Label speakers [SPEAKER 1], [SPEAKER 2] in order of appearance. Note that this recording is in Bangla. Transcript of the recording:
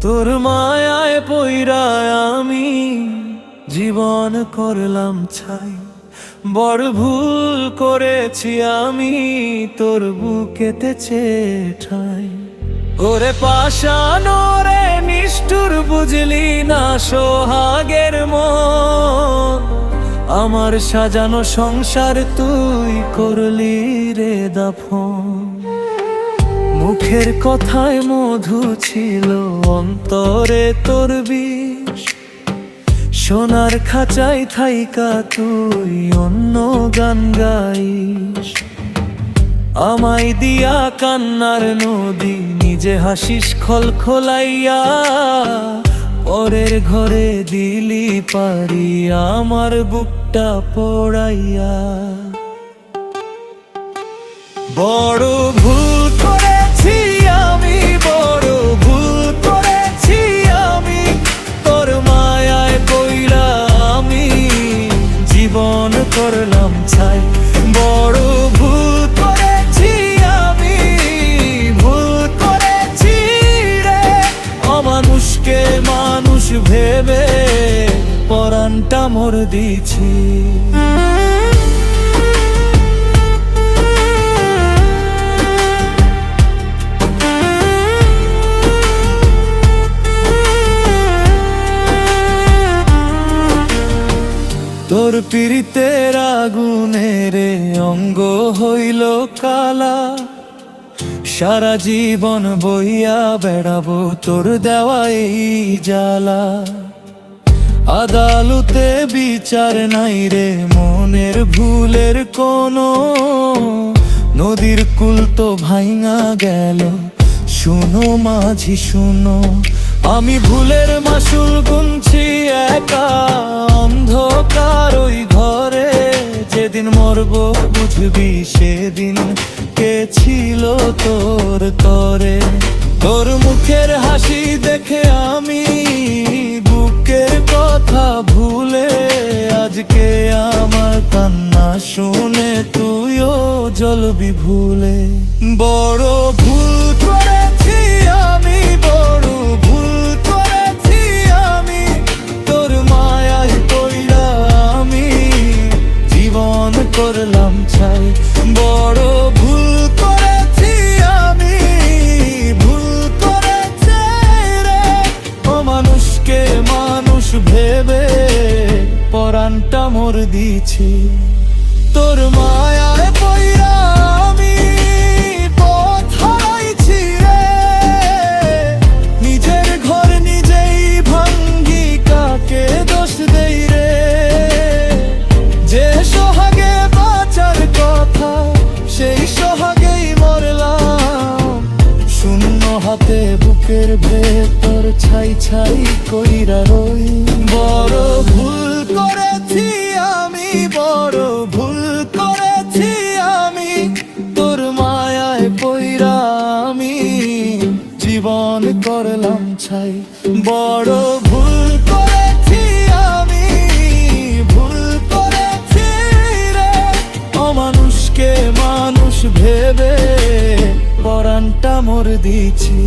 [SPEAKER 1] তোর মায়ায় পইরা আমি জীবন করলাম ছাই। বড় ভুল করেছি আমি তোর বুকেতে ঠাই। ওরে পাশানো রে নিষ্ঠুর বুঝলি না সোহাগের মন। আমার সাজানো সংসার তুই করলি রে দাফন। মুখের কথায় মধু ছিল অন্তরে তোর বিষ। সোনার খাঁচায় থাইকা তুই অন্য গান গাইস। আমায় দিয়া কান্নার নদী নিজে হাসিস খলখলাইয়া। পরের ঘরে দিলি পারি আমার বুকটা পোড়াইয়া। বড় ভুল করেছি আমি, বড় ভুল করেছি আমি। তোর মায়ায় পইরা আমি জীবন করলাম ছাই। বড় ভুল করেছি আমি, ভুল করেছি রে। অমানুষকে মানুষ ভেবে পরাণটা মোর দিছি। তোর পীড়িতের আগুনের অঙ্গ হইল কালা। সারা জীবন বইয়া বেড়াবো তোর দেওয়া এই জ্বালা। আদালতে বিচার নাই রে মনের ভুলের কোনো। নদীর কুল তো ভাঙা গেল, শুনো মাঝি শুনো। আমি ভুলের মাসুল গুনছি একা অন্ধকার ওই ঘরে। যেদিন মরবো বুঝবি সেদিন কে ছিল তোর তরে। তোর মুখের হাসি দেখে আমি বুকের কথা ভুলে। আজকে আমার কান্না শুনে তুইও জ্বলবি ভুলে। বড় ভুল করেছি আমি, বড় ভুল করেছি আমি। তোর মায়ায় পইরা আমি জীবন করলাম ছাই। বড় ভুল করেছি আমি, ভুল করেছি রে। অমানুষকে মানুষ ভেবে পরাণটা মোর দিছি। তোর মায়ায় পইরা আমি পথ হারাইছি রে। নিজের ঘর নিজেই ভাঙ্গি কাকে দোষ দেই রে। যে সোহাগে বাঁচার কথা সেই সোহাগেই মরলাম। শূন্য হাতে বুকের ভেতর ছাই ছাই কইরা রই। বড় ভুল করেছি আমি, বড় ভুল করেছি আমি। তোর মায়ায় পইরা আমি জীবন করলাম ছাই। বড় ভুল করেছি আমি, ভুল করেছি রে। অমানুষকে মানুষ ভেবে পরাণটা মোর দিছি।